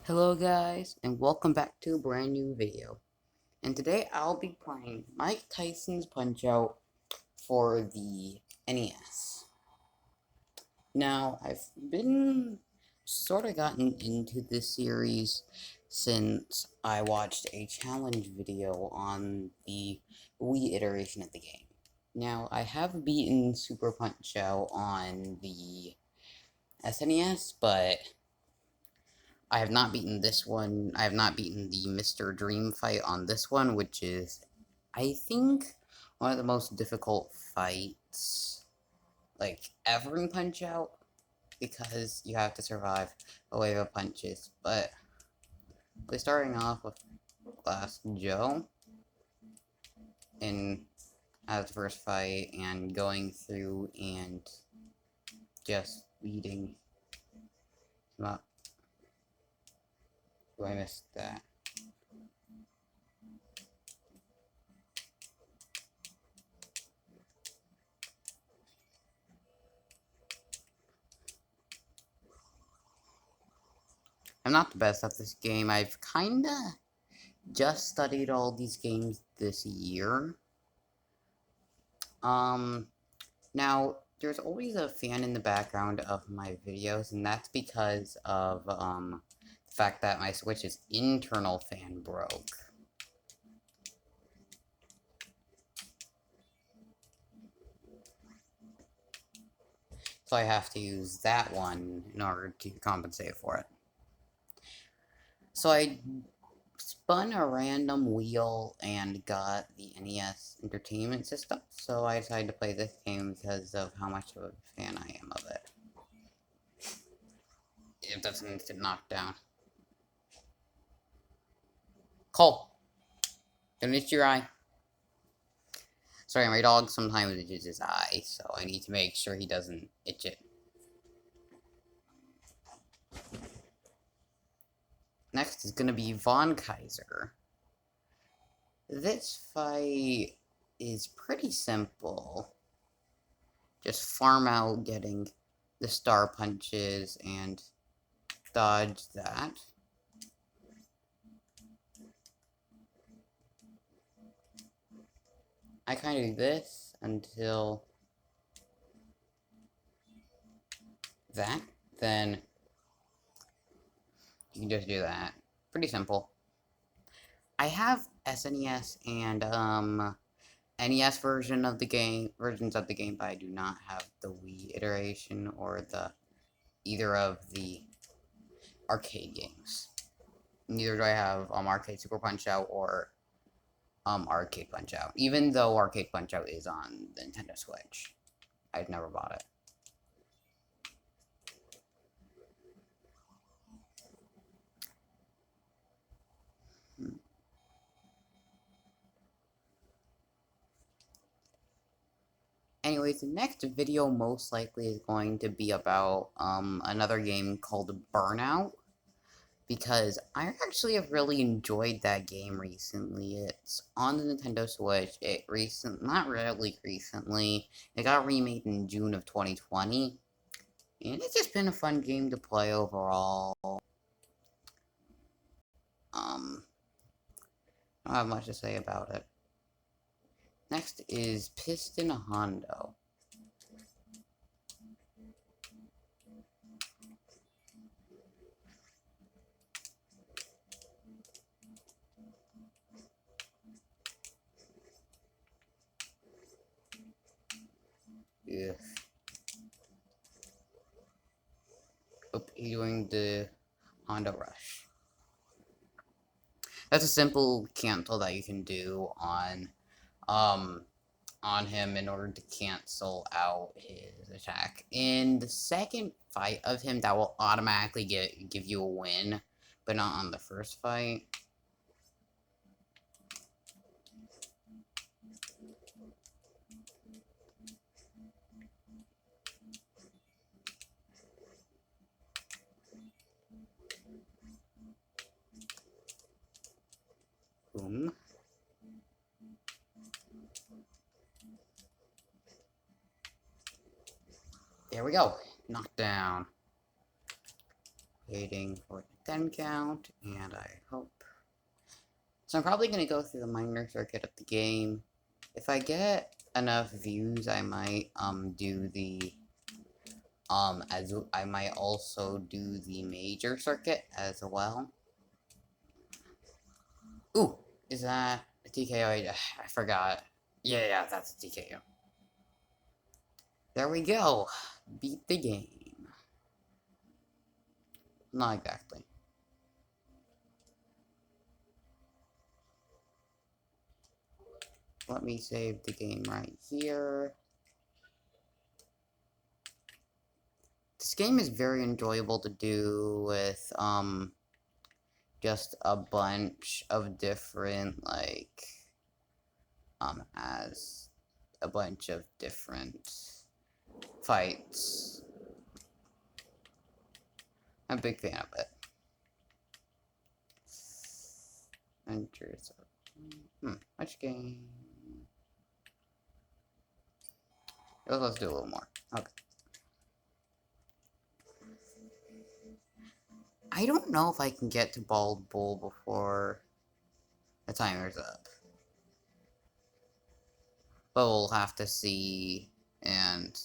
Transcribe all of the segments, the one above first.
Hello guys, and welcome back to a brand new video. And today I'll be playing Mike Tyson's Punch-Out for the NES. Now, I've been sort of gotten into this series since I watched a challenge video on the Wii iteration of the game. Now, I have beaten Super Punch-Out on the SNES, but I have not beaten this one. I have not beaten the Mr. Dream fight on this one, which is, I think, one of the most difficult fights, like, ever in Punch-Out, because you have to survive a wave of punches. But we're starting off with Glass Joe as the first fight, and going through and just beating him up. Oh, I missed that. I'm not the best at this game. I've kinda just studied all these games this year. Now, there's always a fan in the background of my videos, and that's because of, the fact that my Switch's internal fan broke. So I have to use that one in order to compensate for it. So I spun a random wheel and got the NES Entertainment System, so I decided to play this game because of how much of a fan I am of it. If that's an instant knockdown. Cole, don't itch your eye. Sorry, my dog sometimes itches his eye, so I need to make sure he doesn't itch it. Next is gonna be Von Kaiser. This fight is pretty simple. Just farm out getting the star punches and dodge that. I kind of do this until that, then you can just do that. Pretty simple. I have SNES and NES versions of the game, but I do not have the Wii iteration or either of the arcade games. Neither do I have Arcade Super Punch-Out or Arcade Punch-Out. Even though Arcade Punch-Out is on the Nintendo Switch, I've never bought it. Anyways, the next video most likely is going to be about another game called Burnout, because I actually have really enjoyed that game recently. It's on the Nintendo Switch. Not really recently. It got remade in June of 2020, and it's just been a fun game to play overall. I don't have much to say about it. Next is Piston Hondo. Yeah. Oh, he's doing the Hondo Rush. That's a simple cancel that you can do on him in order to cancel out his attack. In the second fight of him, that will automatically give you a win, but not on the first fight. Boom. There we go. Knockdown. Waiting for it 10 count, and I hope. So I'm probably going to go through the minor circuit of the game. If I get enough views, I might, do the, as I might also do the major circuit as well. Ooh, is that a TKO? I forgot. Yeah, that's a TKO. There we go. Beat the game. Not exactly. Let me save the game right here. This game is very enjoyable to do with, just a bunch of different, like, as a bunch of different fights. I'm a big fan of it. Adventures of... which game? Let's do a little more. Okay. I don't know if I can get to Bald Bull before the timer's up. But we'll have to see, and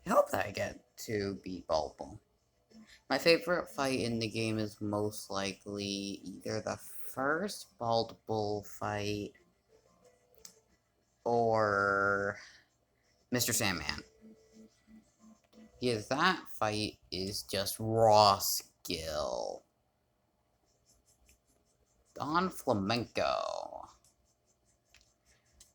I hope that I get to beat Bald Bull. My favorite fight in the game is most likely either the first Bald Bull fight or Mr. Sandman. Because that fight is just raw skill. Don Flamenco.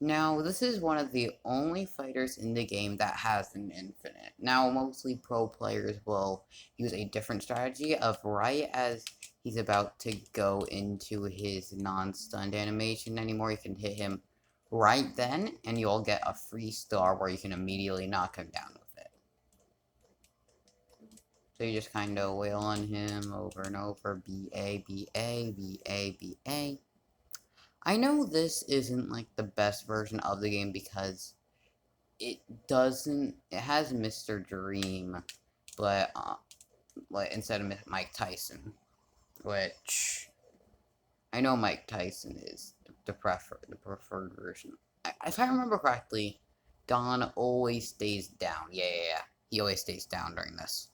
Now, this is one of the only fighters in the game that has an infinite. Now, mostly pro players will use a different strategy of right as he's about to go into his non-stunned animation anymore, you can hit him right then, and you'll get a free star where you can immediately knock him down with it. So you just kind of wail on him over and over, B-A, B-A, B-A, B-A. I know this isn't, like, the best version of the game because it has Mr. Dream, but, instead of Mike Tyson, which, I know Mike Tyson is the preferred version. If I remember correctly, Don always stays down. Yeah. He always stays down during this.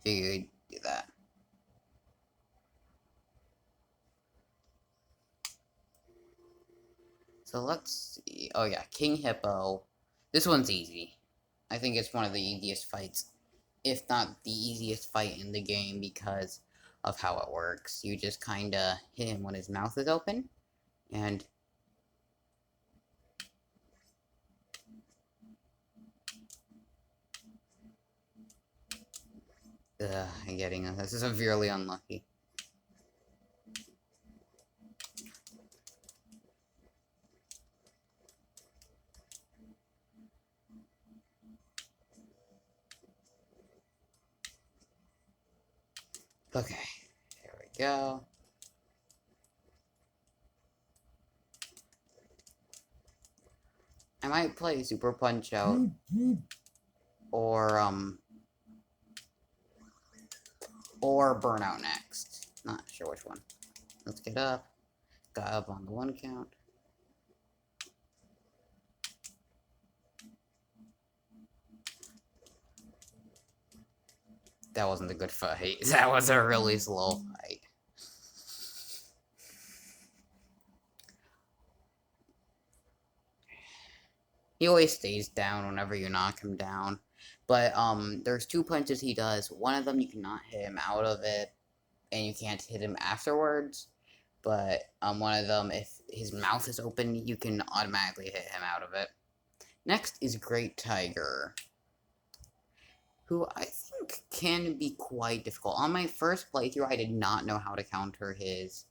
So you do that. So let's see. Oh yeah, King Hippo. This one's easy. I think it's one of the easiest fights, if not the easiest fight in the game because of how it works. You just kinda hit him when his mouth is open, and I'm getting this is severely unlucky. Okay, there we go. I might play Super Punch Out, or Burnout next. Not sure which one. Let's get up. Got up on the 1 count. That wasn't a good fight. That was a really slow fight. He always stays down whenever you knock him down. But, there's 2 punches he does. One of them you cannot hit him out of it, and you can't hit him afterwards. But, one of them, if his mouth is open, you can automatically hit him out of it. Next is Great Tiger, who I think can be quite difficult. On my first playthrough, I did not know how to counter his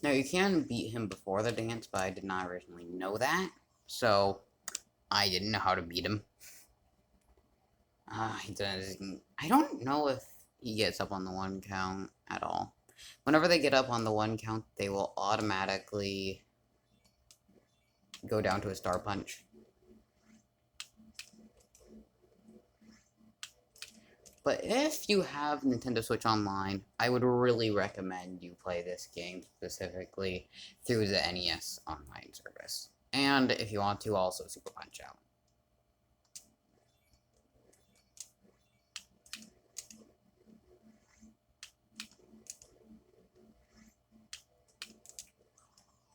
Now, you can beat him before the dance, but I did not originally know that, so I didn't know how to beat him. He doesn't. I don't know if he gets up on the 1 count at all. Whenever they get up on the 1 count, they will automatically go down to a star punch. But if you have Nintendo Switch Online, I would really recommend you play this game specifically through the NES online service. And if you want to, also Super Punch Out.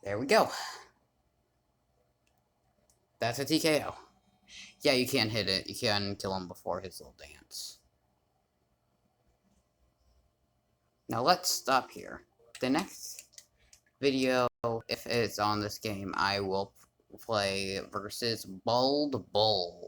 There we go. That's a TKO. Yeah, you can hit it. You can kill him before his little dance. Now let's stop here. The next video, if it's on this game, I will play versus Bald Bull.